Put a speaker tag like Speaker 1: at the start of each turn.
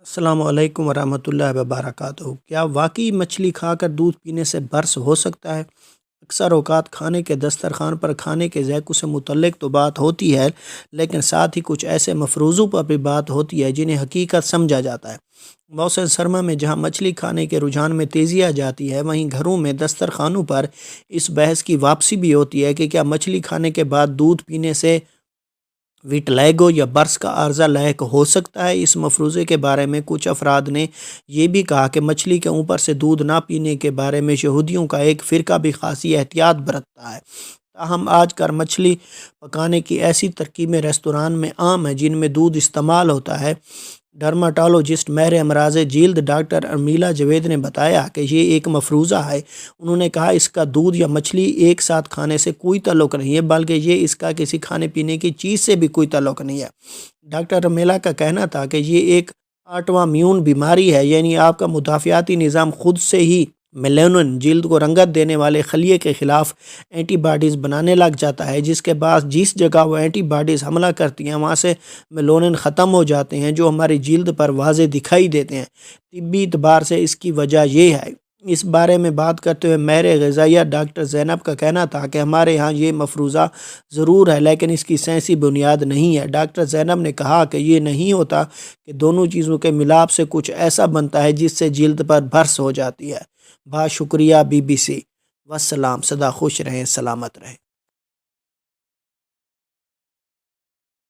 Speaker 1: السلام علیکم ورحمۃ اللہ وبرکاتہ۔ کیا واقعی مچھلی کھا کر دودھ پینے سے برس ہو سکتا ہے؟ اکثر اوقات کھانے کے دسترخوان پر کھانے کے ذائقوں سے متعلق تو بات ہوتی ہے، لیکن ساتھ ہی کچھ ایسے مفروضوں پر بھی بات ہوتی ہے جنہیں حقیقت سمجھا جاتا ہے۔ موسم سرما میں جہاں مچھلی کھانے کے رجحان میں تیزی آ جاتی ہے، وہیں گھروں میں دسترخوانوں پر اس بحث کی واپسی بھی ہوتی ہے کہ کیا مچھلی کھانے کے بعد دودھ پینے سے ویٹلیگو یا برس کا عارضہ لاحق ہو سکتا ہے۔ اس مفروضے کے بارے میں کچھ افراد نے یہ بھی کہا کہ مچھلی کے اوپر سے دودھ نہ پینے کے بارے میں یہودیوں کا ایک فرقہ بھی خاصی احتیاط برتتا ہے۔ تاہم آج کل مچھلی پکانے کی ایسی ترکیبیں ریستوران میں عام ہیں جن میں دودھ استعمال ہوتا ہے۔ ڈرماٹولوجسٹ ماہر امراض جلد ڈاکٹر ارمیلا جاوید نے بتایا کہ یہ ایک مفروضہ ہے۔ انہوں نے کہا اس کا دودھ یا مچھلی ایک ساتھ کھانے سے کوئی تعلق نہیں ہے، بلکہ یہ اس کا کسی کھانے پینے کی چیز سے بھی کوئی تعلق نہیں ہے۔ ڈاکٹر ارمیلا کا کہنا تھا کہ یہ ایک آٹومیون بیماری ہے، یعنی آپ کا مدافعاتی نظام خود سے ہی میلانن جلد کو رنگت دینے والے خلیے کے خلاف اینٹی باڈیز بنانے لگ جاتا ہے، جس کے بعد جس جگہ وہ اینٹی باڈیز حملہ کرتی ہیں وہاں سے میلانن ختم ہو جاتے ہیں، جو ہماری جلد پر واضح دکھائی دیتے ہیں۔ طبی اعتبار سے اس کی وجہ یہ ہے۔ اس بارے میں بات کرتے ہوئے ماہر غذائیہ ڈاکٹر زینب کا کہنا تھا کہ ہمارے ہاں یہ مفروضہ ضرور ہے، لیکن اس کی سائنسی بنیاد نہیں ہے۔ ڈاکٹر زینب نے کہا کہ یہ نہیں ہوتا کہ دونوں چیزوں کے ملاپ سے کچھ ایسا بنتا ہے جس سے جلد پر برس ہو جاتی ہے۔ بہت شکریہ BBC۔ والسلام۔ سدا خوش رہیں، سلامت رہیں۔